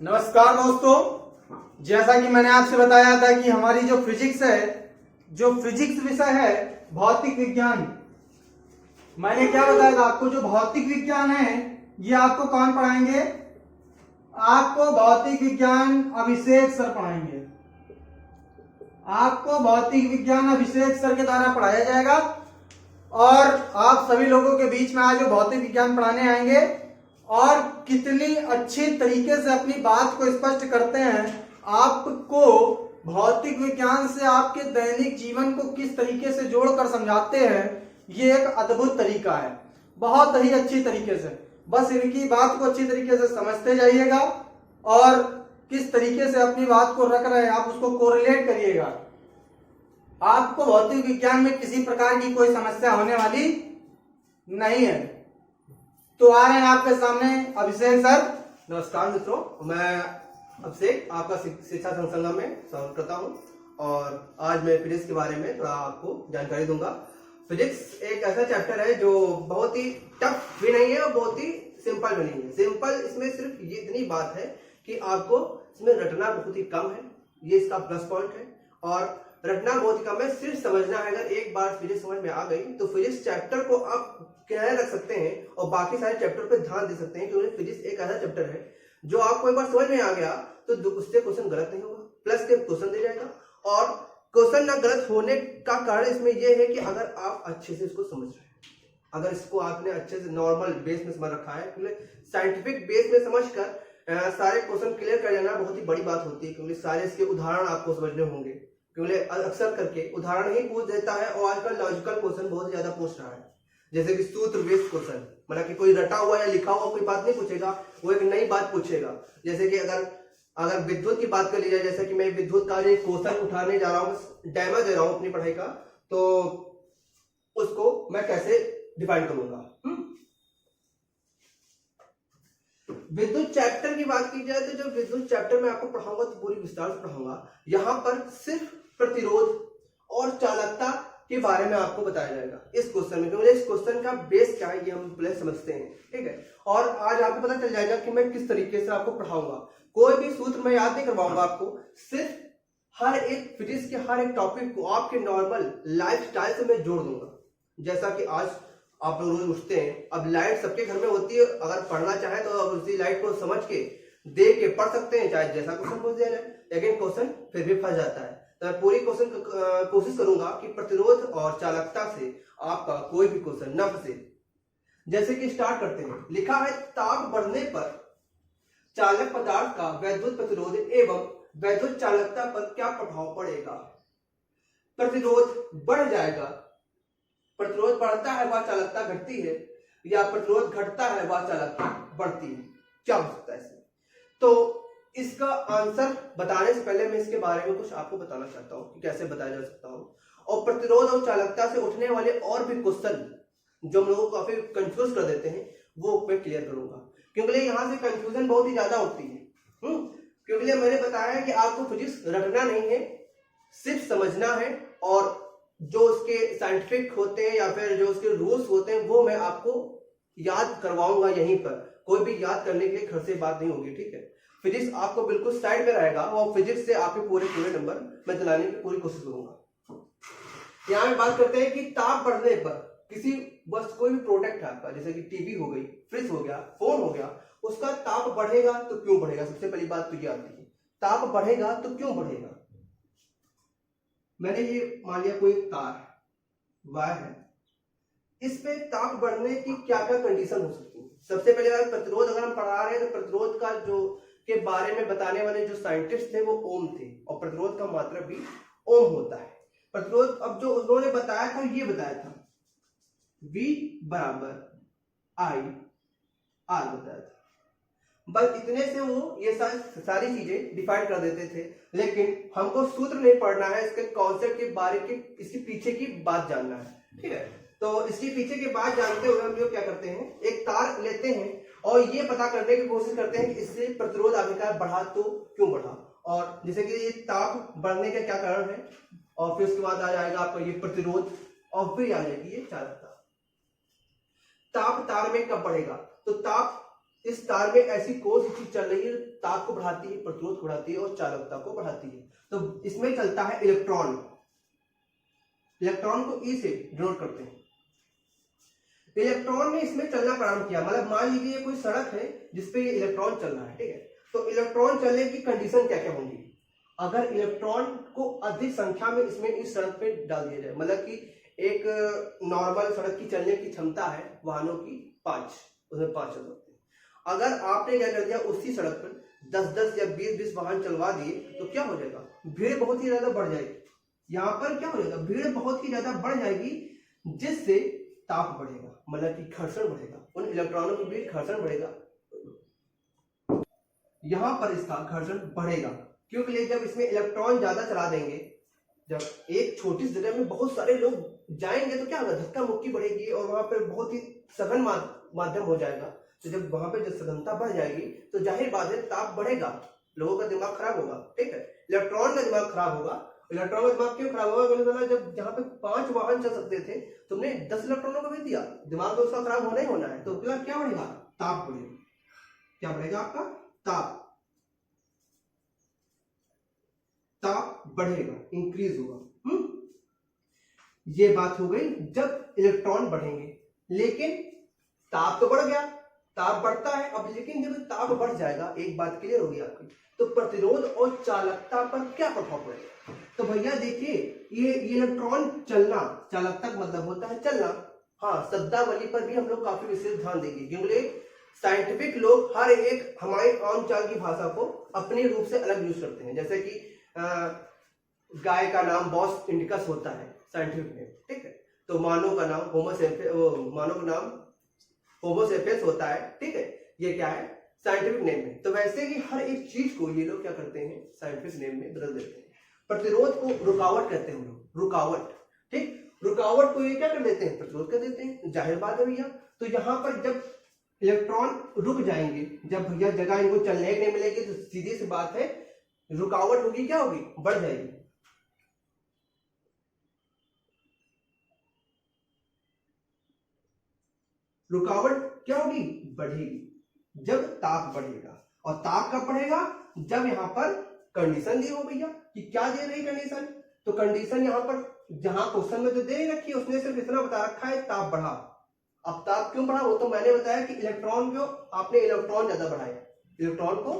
नमस्कार दोस्तों, जैसा कि मैंने आपसे बताया था कि हमारी जो फिजिक्स है, जो फिजिक्स विषय है भौतिक विज्ञान, मैंने क्या बताया था आपको, जो भौतिक विज्ञान है ये आपको कौन पढ़ाएंगे? आपको भौतिक विज्ञान अभिषेक सर पढ़ाएंगे। आपको भौतिक विज्ञान अभिषेक सर के द्वारा पढ़ाया जाएगा और आप सभी लोगों के बीच में आज वो भौतिक विज्ञान पढ़ाने आएंगे और कितनी अच्छी तरीके से अपनी बात को स्पष्ट करते हैं। आपको भौतिक विज्ञान से आपके दैनिक जीवन को किस तरीके से जोड़कर समझाते हैं, ये एक अद्भुत तरीका है, बहुत ही अच्छी तरीके से। बस इनकी बात को अच्छी तरीके से समझते जाइएगा और किस तरीके से अपनी बात को रख रहे हैं आप उसको कोरिलेट करिएगा। आपको भौतिक विज्ञान में किसी प्रकार की कोई समस्या होने वाली नहीं है। तो आ रहे हैं आपके सामने अभिषेक सर। नमस्कार मित्रों, मैं अभिषेक आपका शिक्षा संसंगम में स्वागत करता हूं और आज मैं फिजिक्स के बारे में थोड़ा आपको जानकारी दूंगा। फिजिक्स एक ऐसा चैप्टर है जो बहुत ही टफ भी नहीं है और बहुत ही सिंपल भी नहीं है। सिंपल इसमें सिर्फ ये इतनी बात है कि आपको इसमें रटना बहुत ही कम है, ये इसका प्लस पॉइंट है। और रटना बहुत ही कम है, सिर्फ समझना है। अगर एक बार फिजिक्स समझ में आ गई तो फिजिक्स चैप्टर को आप किनारे रख सकते हैं और बाकी सारे चैप्टर पे ध्यान दे सकते हैं, क्योंकि फिजिक्स एक ऐसा चैप्टर है जो आपको एक बार समझ में आ गया तो उससे क्वेश्चन गलत नहीं होगा, प्लस के क्वेश्चन दे जाएगा। और क्वेश्चन ना गलत होने का कारण इसमें यह है कि अगर आप अच्छे से इसको समझ रहे हैं, अगर इसको आपने अच्छे से नॉर्मल बेस में समझ रखा है, क्योंकि साइंटिफिक बेस में समझकर सारे क्वेश्चन क्लियर कर लेना बहुत ही बड़ी बात होती है, क्योंकि सारे इसके उदाहरण आपको समझने होंगे। क्योंकि अक्सर करके उदाहरण ही पूछ देता है और आजकल लॉजिकल क्वेश्चन बहुत ज्यादा पूछ रहा है, जैसे कि सूत्र बेस्ड क्वेश्चन, मतलब कि कोई रटा हुआ या लिखा हुआ कोई बात नहीं पूछेगा, वो एक नई बात पूछेगा। जैसे कि अगर विद्युत की बात कर ली जाए, जैसे कि मैं विद्युत का एक क्वेश्चन उठाने जा रहा हूँ, डेमो दे रहा हूँ अपनी पढ़ाई का, तो उसको मैं कैसे डिफाइन करूंगा। विद्युत चैप्टर की बात की जाए तो जो विद्युत चैप्टर में आपको पढ़ाऊंगा तो पूरी विस्तार से पढ़ाऊंगा। यहाँ पर सिर्फ प्रतिरोध और चालकता के बारे में आपको बताया जाएगा इस क्वेश्चन में, क्योंकि इस क्वेश्चन का बेस क्या है ये हम पहले समझते हैं, ठीक है। और आज आपको पता चल जाएगा कि मैं किस तरीके से आपको पढ़ाऊंगा। कोई भी सूत्र मैं याद नहीं करवाऊंगा आपको, सिर्फ हर एक फिजिक्स के हर एक टॉपिक को आपके नॉर्मल लाइफ स्टाइल से मैं जोड़ दूंगा। जैसा कि आज आप लोग रोज उठते हैं, अब लाइट सबके घर में होती है, अगर पढ़ना चाहे तो अब उसी लाइट को समझ के देख के पढ़ सकते हैं, चाहे जैसा क्वेश्चन पूछ दिया जाए, लेकिन क्वेश्चन फिर भी फंस जाता है। तो मैं पूरी क्वेश्चन कोशिश करूंगा कि प्रतिरोध और चालकता से आपका कोई भी क्वेश्चन न फंसे। जैसे कि स्टार्ट करते हैं, लिखा है ताप बढ़ने पर चालक पदार्थ का वैद्युत प्रतिरोध एवं वैद्युत चालकता पर क्या प्रभाव पड़ेगा। प्रतिरोध बढ़ जाएगा, प्रतिरोध बढ़ता है वह चालकता घटती है, या प्रतिरोध घटता है वह चालकता बढ़ती है, क्या हो सकता है इसमें। तो इसका आंसर बताने से पहले मैं इसके बारे में कुछ आपको बताना चाहता हूं कि कैसे बताया जा सकता हूं। और प्रतिरोध और चालकता से उठने वाले और भी क्वेश्चन जो हम लोगों को काफी कंफ्यूज कर देते हैं वो मैं क्लियर करूंगा, क्योंकि यहाँ से कंफ्यूजन बहुत ही ज्यादा होती है। क्योंकि मैंने बताया है कि आपको फिजिक्स रटना नहीं है, सिर्फ समझना है, और जो उसके साइंटिफिक होते हैं या फिर जो उसके रूल्स होते हैं वो मैं आपको याद करवाऊंगा यहीं पर। कोई भी याद करने के लिए घर से बात नहीं होगी, ठीक है। फिजिक्स आपको बिल्कुल साइड पे रहेगा और फिजिक्स से आपके पूरे नंबर मैं दिलाने की पूरी कोशिश करूंगा। यहाँ पे बात करते हैं कि ताप बढ़ने पर किसी बस कोई भी प्रोडक्ट है आपका, जैसे कि टीवी हो गई, फ्रिज हो गया, फोन हो गया, उसका ताप बढ़ेगा तो क्यों बढ़ेगा। सबसे पहली बात तो ये आती है, ताप बढ़ेगा तो क्यों बढ़ेगा। मैंने ये मान लिया कोई तार वायर है, इस पे ताप बढ़ने की क्या क्या कंडीशन हो सकती है। सबसे पहले बात, प्रतिरोध अगर हम पढ़ा रहे हैं तो प्रतिरोध का जो के बारे में बताने वाले जो साइंटिस्ट थे वो ओम थे, और प्रतिरोध का मात्रा भी ओम होता है। प्रतिरोध अब जो उन्होंने बताया था ये बताया था V बराबर I R बताया था, बस इतने से वो ये सारी चीजें डिफाइन कर देते थे। लेकिन हमको सूत्र नहीं पढ़ना है, इसके कॉन्सेप्ट के बारे के इसके पीछे की बात जानना है, ठीक है। तो इसके पीछे की बात जानते हुए हम लोग क्या करते हैं, एक तार लेते हैं और ये पता करने की कोशिश करते हैं कि इससे प्रतिरोध आखिरकार बढ़ा तो क्यों बढ़ा, और जैसे कि ये ताप बढ़ने का क्या कारण है, और फिर उसके बाद आ जाएगा आपका ये प्रतिरोध, और फिर आ जाएगी ये चालकता। ताप तार में कब बढ़ेगा, तो ताप इस तार में ऐसी कौन सी चीज चल रही है ताप को बढ़ाती है, प्रतिरोध को बढ़ाती है और चालकता को बढ़ाती है? तो इसमें चलता है इलेक्ट्रॉन। इलेक्ट्रॉन को ई से डिनोट करते हैं। इलेक्ट्रॉन ने इसमें चलना प्रारंभ किया, मतलब मान लीजिए ये कोई सड़क है जिसपे ये इलेक्ट्रॉन चल रहा है, ठीक है। तो इलेक्ट्रॉन चलने की कंडीशन क्या क्या होंगी? अगर इलेक्ट्रॉन को अधिक संख्या में इसमें इस सड़क पे डाल दिया जाए, मतलब कि एक नॉर्मल सड़क की चलने की क्षमता है वाहनों की 5, उसमें 5 चल सकते हैं। अगर आपने क्या कर दिया, उसी सड़क पर 10-10 या 20-20 वाहन चलवा दिए तो क्या हो जाएगा? भीड़ बहुत ही ज्यादा बढ़ जाएगी। यहाँ पर क्या हो जाएगा? भीड़ बहुत ही ज्यादा बढ़ जाएगी, जिससे ताप बढ़ेगा, मतलब कि घर्षण बढ़ेगा, उन इलेक्ट्रॉनों के बीच घर्षण बढ़ेगा। यहां पर इसका घर्षण बढ़ेगा, क्योंकि जब इसमें इलेक्ट्रॉन ज्यादा चला देंगे, जब एक छोटी जगह में बहुत सारे लोग जाएंगे तो क्या होगा? धक्का मुक्की बढ़ेगी और वहां पर बहुत ही सघन माध्यम हो जाएगा। तो जब वहां पर जब सघनता बढ़ जाएगी तो जाहिर बात है ताप बढ़ेगा, लोगों का दिमाग खराब होगा, ठीक है। इलेक्ट्रॉन का दिमाग खराब होगा। इलेक्ट्रॉन का दिमाग क्यों खराब होगा? मैंने जब जहां पे 5 वाहन चल सकते थे तुमने 10 इलेक्ट्रॉनों को भी दिया, दिमाग तो उसका खराब होना ही होना है। तो क्या बढ़ेगा? ताप बढ़ेगा। क्या बढ़ेगा? आपका ताप बढ़ेगा, इंक्रीज होगा। ये बात हो गई जब इलेक्ट्रॉन बढ़ेंगे। लेकिन ताप तो बढ़ गया, ताप बढ़ता है अब, लेकिन जब ताप बढ़ जाएगा, एक बात क्लियर होगी आपकी, तो प्रतिरोध और चालकता पर क्या प्रभाव पड़ेगा? तो भैया देखिए, ये इलेक्ट्रॉन चलना, चालकता का मतलब होता है चलना। हाँ, शब्दावली पर भी हम लोग काफी विशेष ध्यान देंगे, क्योंकि साइंटिफिक लोग हर एक हमारी आम चाल की भाषा को अपने रूप से अलग यूज करते हैं। जैसे कि गाय का नाम बॉस इंडिकस होता है साइंटिफिक नेम, ठीक है। तो मानव का नाम होमोसेपियंस होता है, ठीक है। ये क्या है? साइंटिफिक नेम में। तो वैसे ही हर एक चीज को ये लोग क्या करते हैं? साइंटिफिक नेम में बदल देते हैं। प्रतिरोध को रुकावट कहते हैं हम लोग, रुकावट, ठीक। रुकावट को ये क्या कर देते हैं? प्रतिरोध कर देते हैं, जाहिर बात है भैया। तो यहाँ पर जब इलेक्ट्रॉन रुक जाएंगे, जब भैया जगह इनको चलने के नहीं मिलेगी, तो सीधी सी बात है रुकावट होगी, क्या होगी? बढ़ जाएगी। रुकावट क्या होगी? बढ़ेगी जब ताप बढ़ेगा। और ताप कब बढ़ेगा? जब यहां पर कंडीशन दी हो भैया, कि क्या दे रही कंडीशन? तो कंडीशन यहां पर जहां क्वेश्चन में जो दे रखी है उसने सिर्फ इतना बता रखा है ताप बढ़ा। अब ताप क्यों बढ़ा? वो तो मैंने बताया कि इलेक्ट्रॉन को आपने इलेक्ट्रॉन ज्यादा बढ़ाया, इलेक्ट्रॉन को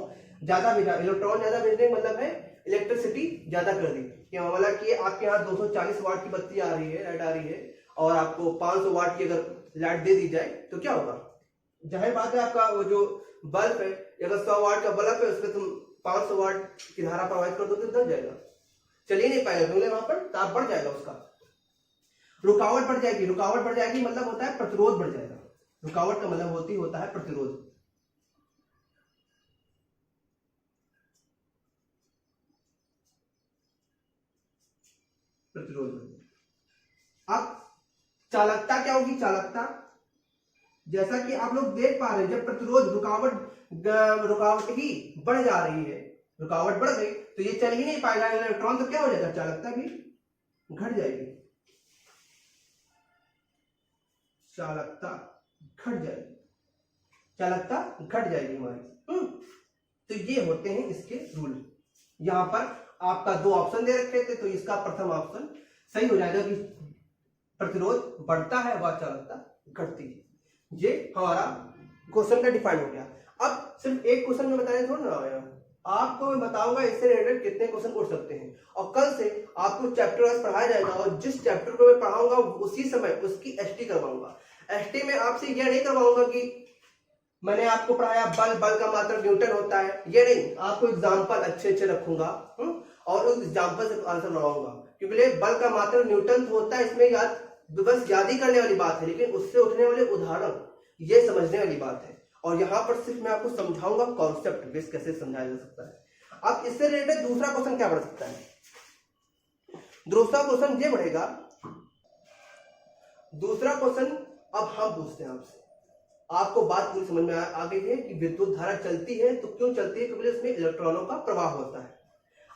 ज्यादा भेजा। इलेक्ट्रॉन ज्यादा भेजने का मतलब है इलेक्ट्रिसिटी ज्यादा कर दी, मतलब कि आपके यहाँ 240 वाट की बत्ती आ रही है, लाइट आ रही है, और आपको 500 वाट की अगर लाइट दे दी जाए तो क्या होगा? जाहिर बात है आपका वो जो बल्ब है, अगर 100 वाट का बल्ब है, उसमें तुम 500 वाट की धारा प्रवाहित कर दो तो दब जाएगा, चल ही नहीं पाएगा, क्योंकि वहां पर ताप बढ़ जाएगा उसका। रुकावट बढ़ जाएगी। रुकावट बढ़ जाएगी मतलब होता है प्रतिरोध बढ़ जाएगा। रुकावट का मतलब होता है प्रतिरोध। अब चालकता क्या होगी? चालकता जैसा कि आप लोग देख पा रहे हैं, जब प्रतिरोध रुकावट ही बढ़ जा रही है, रुकावट बढ़ गई तो ये चल ही नहीं पाएगा इलेक्ट्रॉन, तो क्या हो जाएगा? चालकता भी घट जाएगी, चालकता घट जाएगी, चालकता घट जाएगी हमारी। तो ये होते हैं इसके रूल। यहां पर आपका 2 ऑप्शन दे रखे थे, तो इसका प्रथम ऑप्शन सही हो जाएगा कि प्रतिरोध बढ़ता है व चालकता घटती है। ये हमारा क्वेश्चन का डिफाइन हो गया। अब सिर्फ एक क्वेश्चन में बताने थोड़ा ना आया, आपको मैं बताऊंगा इससे रिलेटेड कितने क्वेश्चन उठ सकते हैं, और कल से आपको चैप्टर वाइज पढ़ाया जाएगा, और जिस चैप्टर को मैं पढ़ाऊंगा उसी समय उसकी एसटी करवाऊंगा। एसटी में आपसे यह नहीं करवाऊंगा कि मैंने आपको पढ़ाया बल का मात्रक न्यूटन होता है, ये नहीं, आपको एग्जाम्पल अच्छे रखूंगा और उस एग्जाम्पल से आंसर लगाऊंगा, क्योंकि बल का मात्रक न्यूटन होता है, इसमें बस याद ही करने वाली बात है, लेकिन उससे उठने वाले उदाहरण ये समझने वाली बात है। और यहाँ पर सिर्फ मैं आपको समझाऊंगा कॉन्सेप्ट बेस कैसे समझाया जा सकता है। अब इससे रिलेटेड दूसरा क्वेश्चन क्या बढ़ सकता है? दूसरा क्वेश्चन ये बढ़ेगा, दूसरा क्वेश्चन अब हम पूछते हैं आपसे, आपको बात पूरी समझ में आ गई है कि विद्युत धारा चलती है तो क्यों चलती है? क्योंकि इसमें इलेक्ट्रॉनों का प्रवाह होता है।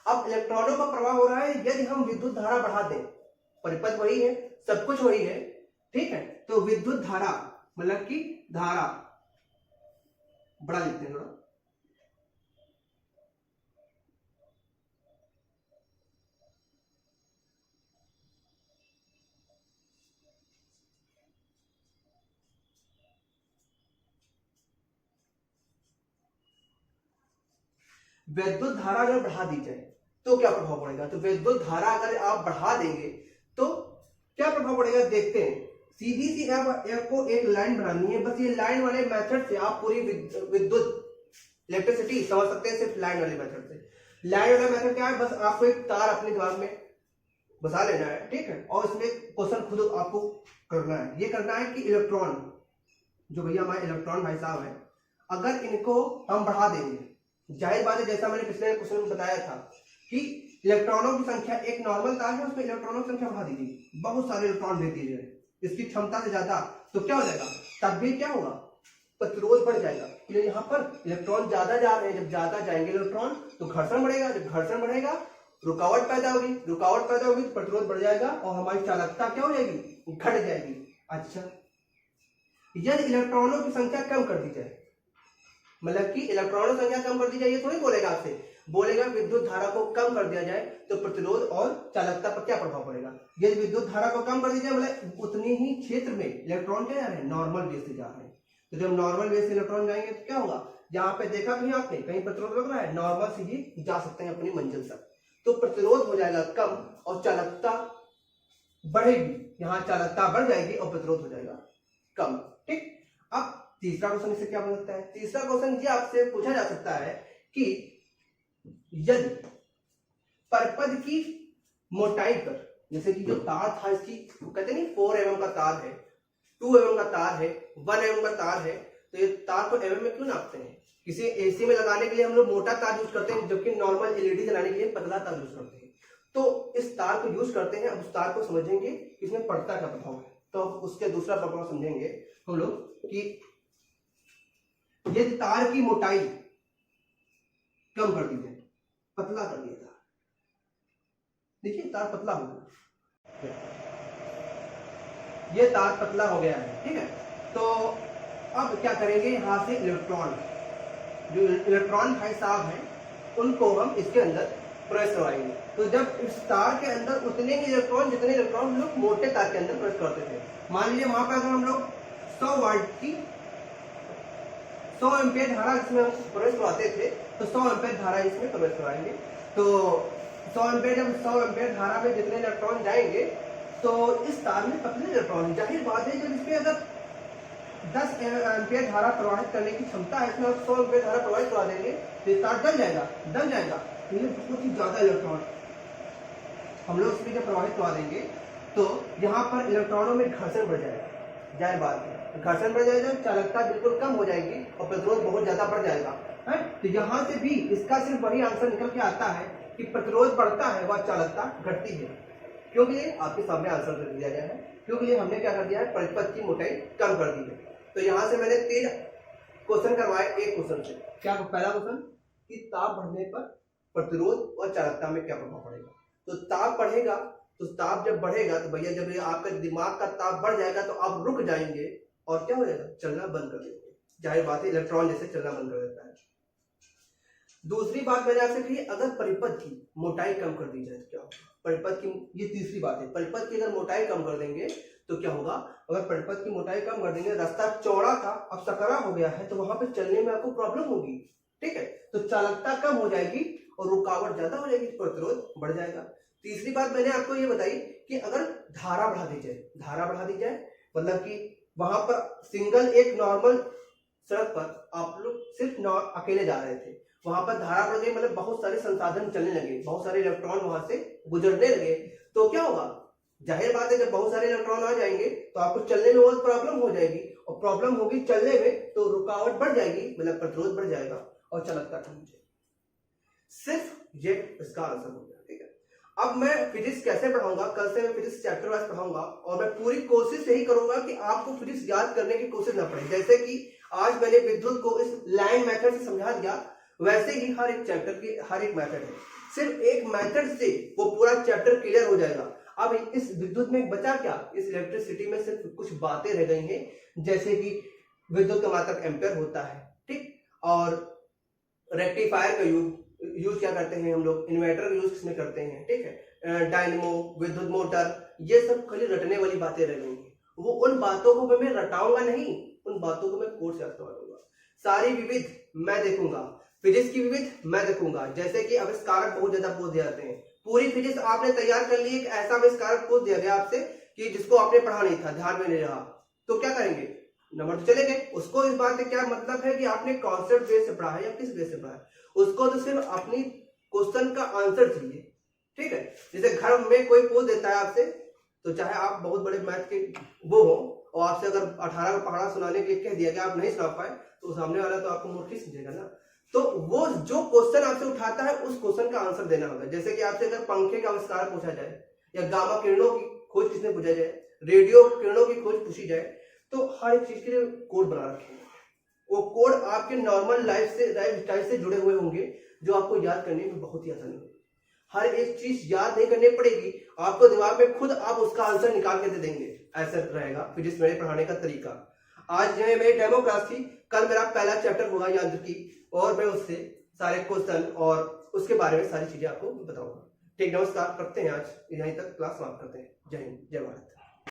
अब इलेक्ट्रॉनों का प्रवाह हो रहा है, यदि हम विद्युत धारा बढ़ा दें, परिपथ वही है, सब कुछ वही है, ठीक है, तो विद्युत धारा मतलब कि धारा बड़ा लिखते हैं थोड़ा। विद्युत धारा अगर बढ़ा दी जाए तो क्या प्रभाव पड़ेगा? तो विद्युत धारा अगर आप बढ़ा देंगे तो क्या प्रभाव पड़ेगा, देखते हैं। सीधी सी आपको एक लाइन बनानी है, बस ये लाइन वाले मेथड से आप पूरी विद्युत इलेक्ट्रिसिटी समझ सकते हैं सिर्फ लाइन वाले मेथड से। लाइन वाला मेथड क्या है, बस आपको एक तार अपने दिमाग में बसा लेना है, ठीक है, और इसमें क्वेश्चन खुद आपको करना है। ये करना है कि इलेक्ट्रॉन, जो भैया हमारे इलेक्ट्रॉन भाई साहब है, अगर इनको हम बढ़ा देंगे, जाहिर बात है जैसा मैंने पिछले क्वेश्चन में बताया था कि इलेक्ट्रॉनों की संख्या, एक नॉर्मल तार है उसमें इलेक्ट्रॉनों की संख्या बढ़ा दीजिए, बहुत सारे इलेक्ट्रॉन भेज दीजिए इसकी क्षमता से ज्यादा, तो क्या हो जाएगा, तब भी क्या होगा, प्रतिरोध बढ़ जाएगा। क्योंकि यहाँ पर इलेक्ट्रॉन ज्यादा जा रहे हैं, जब ज्यादा जाएंगे इलेक्ट्रॉन तो घर्षण बढ़ेगा, जब घर्षण बढ़ेगा रुकावट पैदा होगी, रुकावट पैदा होगी तो प्रतिरोध बढ़ जाएगा और हमारी चालकता क्या हो जाएगी, घट जाएगी। अच्छा, यदि इलेक्ट्रॉनों की संख्या कम कर दी जाए, मतलब कि इलेक्ट्रॉनों की संख्या कम कर दी जाए, ये थोड़ी बोलेगा आपसे, बोलेगा विद्युत धारा को कम कर दिया जाए तो प्रतिरोध और चालकता पर क्या प्रभाव पड़ेगा। यदि विद्युत धारा को कम कर दी जाए, मतलब उतने ही क्षेत्र में इलेक्ट्रॉन क्या जा रहे हैं, नॉर्मल बेस से जा रहे हैं, तो जब नॉर्मल बेस से इलेक्ट्रॉन जाएंगे तो क्या होगा, जहां पे देखा कहीं आपने कहीं प्रतिरोध लग रहा है, नॉर्मल से ही जा सकते हैं अपनी मंजिल तक, तो प्रतिरोध हो जाएगा कम और चालकता बढ़ेगी, यहाँ चालकता बढ़ जाएगी और प्रतिरोध हो जाएगा कम। ठीक, अब तीसरा क्वेश्चन इससे क्या बन सकता है, तीसरा क्वेश्चन ये आपसे पूछा जा सकता है कि यदि परपद की मोटाई पर, जैसे कि जो तार था इसकी कहते नहीं 4 mm का तार है, 2 mm का तार है, 1 mm का तार है, तो ये तार को mm में क्यों नापते हैं, किसी एसी में लगाने के लिए हम लोग मोटा तार यूज करते हैं, जबकि नॉर्मल एलईडी जलाने के लिए पतला तार यूज करते हैं, तो इस तार को यूज करते हैं। अब उस तार को समझेंगे इसमें पड़ता क्या प्रभाव है, तो उसके दूसरा प्रभाव समझेंगे हम लोग कि यदि तार की मोटाई कम कर दी जाए, पतला कर दिया तार, देखिए तार पतला हो गया, ये तार पतला हो गया है, ठीक है, तो अब क्या करेंगे, यहां से इलेक्ट्रॉन, जो इलेक्ट्रॉन भाई साहब हैं उनको हम इसके अंदर प्रवेश करवाएंगे। तो जब इस तार के अंदर उतने ही इलेक्ट्रॉन जितने इलेक्ट्रॉन हम लोग मोटे तार के अंदर प्रवेश करते थे, मान लीजिए वहां पर अगर हम लोग 100 वाट की 100 एम्पियर धारा इसमें हम प्रवेश करवाते थे, तो 100 एम्पियर धारा इसमें प्रवेश करवाएंगे। तो 100 एम्पियर, जब 100 एम्पियर धारा में जितने इलेक्ट्रॉन जाएंगे तो इस तार में पतले इलेक्ट्रॉन, जाहिर बात है जब इसमें अगर 10 एम्पियर धारा प्रवाहित करने की क्षमता है, इसमें 100 एम्पियर धारा प्रवाहित करवा देंगे तो ये तार दब जाएगा, तो ये बहुत ही ज्यादा इलेक्ट्रॉन हम लोग इसमें जब प्रवाहित करवा देंगे तो यहाँ पर इलेक्ट्रॉनों में घर्षण बढ़ जाएगा, जाहिर बात है घर्षण बढ़ जाएगा, चालकता बिल्कुल कम हो जाएगी और प्रतिरोध बहुत ज्यादा बढ़ जाएगा, है। तो यहाँ से भी इसका सिर्फ वही आंसर निकल के आता है कि प्रतिरोध बढ़ता है व चालकता घटती है, क्योंकि आपके सामने आंसर कर दिया गया है, क्योंकि हमने क्या कर दिया है, परिपथ की मोटाई कम कर दी है। तो यहाँ से मैंने 3 क्वेश्चन करवाए एक क्वेश्चन से। क्या पहला क्वेश्चन कि ताप बढ़ने पर प्रतिरोध और चालकता में क्या प्रभाव पड़ेगा, तो ताप बढ़ेगा, तो ताप जब बढ़ेगा तो भैया जब आपका दिमाग का ताप बढ़ जाएगा तो आप रुक जाएंगे और क्या हो जाएगा, चलना बंद कर देंगे, जाहिर बात है इलेक्ट्रॉन जैसे चलना बंद कर देता है। दूसरी बात मैंने आपसे कही, अगर परिपथ की मोटाई कम कर दी जाए तो क्या होगा, परिपथ की, ये तीसरी बात है, परिपथ की अगर मोटाई कम कर देंगे तो क्या होगा, अगर परिपथ की मोटाई कम कर देंगे, रास्ता चौड़ा था अब सकरा हो गया है, तो वहां पे चलने में आपको प्रॉब्लम होगी, ठीक है, तो चालकता कम हो जाएगी और रुकावट ज्यादा हो जाएगी, प्रतिरोध बढ़ जाएगा। तीसरी बात मैंने आपको ये बताई कि अगर धारा बढ़ा दी जाए, मतलब कि वहां पर सिंगल एक नॉर्मल सड़क पर आप लोग सिर्फ अकेले जा रहे थे, वहां पर धारा बढ़ गई, मतलब बहुत सारे संसाधन चलने लगे, बहुत सारे इलेक्ट्रॉन वहां से गुजरने लगे, तो क्या होगा, जाहिर बात है जब बहुत सारे इलेक्ट्रॉन आ जाएंगे तो आपको चलने में बहुत प्रॉब्लम हो जाएगी, और प्रॉब्लम होगी चलने में तो रुकावट बढ़ जाएगी, मतलब प्रतिरोध बढ़ जाएगा और चालकता कम हो जाएगी। सिर्फ ये इसका आंसर हो गया, ठीक है। अब मैं फिजिक्स कैसे पढ़ाऊंगा, कल से मैं फिजिक्स चैप्टर वाइज पढ़ाऊंगा और मैं पूरी कोशिश यही करूंगा कि आपको फिजिक्स याद करने की कोशिश ना पड़े, जैसे कि आज मैंने विद्युत को इस लाइन मेथड से समझा दिया, वैसे ही हर एक चैप्टर की हर एक मेथड है, सिर्फ एक मेथड से वो पूरा चैप्टर क्लियर हो जाएगा। अब इस विद्युत में बचा क्या, इस इलेक्ट्रिसिटी में सिर्फ कुछ बातें रह गई हैं, जैसे कि विद्युत का मात्रक एम्पेयर होता है, ठीक, और रेक्टिफायर का यूज क्या करते हैं हम लोग, इन्वर्टर का यूज किसमें करते हैं, ठीक है, डायनेमो, विद्युत मोटर, ये सब खाली रटने वाली बातें रह गई हैं। वो उन बातों को मैं रटाऊंगा नहीं, उन बातों को मैं कोर्स याद करवाऊंगा। सारी विविध मैं देखूंगा, फिजिक्स की विविध मैं देखूंगा। जैसे कि आविष्कारक बहुत ज्यादा पूछ जाते हैं, पूरी फिजिक्स आपने तैयार कर ली, एक ऐसा आविष्कारक पूछ दिया गया आपसे कि जिसको आपने पढ़ा नहीं था, ध्यान में नहीं रहा, तो क्या करेंगे, नंबर तो चले गए। उसको इस बात से क्या मतलब है कि आपने कॉन्सेप्ट बेस से पढ़ा है या किस बेस से पढ़ा है, उसको तो सिर्फ अपनी क्वेश्चन का आंसर चाहिए, ठीक है। जैसे घर में कोई पूछ देता है आपसे, तो चाहे आप बहुत बड़े मैथ के वो हो और आपसे अगर 18 का पहाड़ा सुनाने के कह दिया गया, आप नहीं सुना पाए, तो सामने वाला तो आपको मूर्ख ही समझेगा ना। तो वो जो क्वेश्चन आपसे उठाता है उस क्वेश्चन का आंसर देना होगा। जैसे कि आपसे अगर पंखे का आविष्कार पूछा जाए या गामा किरणों की खोज किसने पूछा जाए, रेडियो किरणों की खोज पूछी जाए, तो हर एक चीज के लिए कोड बना रखे हैं। वो कोड आपके नॉर्मल लाइफ स्टाइल से जुड़े हुए होंगे, जो आपको याद करने में बहुत ही आसानी होगी। हर एक चीज याद नहीं करनी पड़ेगी, आपको दिमाग में खुद आप उसका आंसर निकाल के दे देंगे, ऐसा रहेगा फिजिक्स मेरे पढ़ाने का तरीका। आज जो है मेरी डेमो क्लास थी, कल मेरा पहला चैप्टर होगा यांत्रिकी, और मैं उससे सारे क्वेश्चन और उसके बारे में सारी चीजें आपको बताऊंगा। ठीक, नमस्कार, करते हैं आज यहीं तक क्लास समाप्त करते हैं। जय हिंद, जय भारत।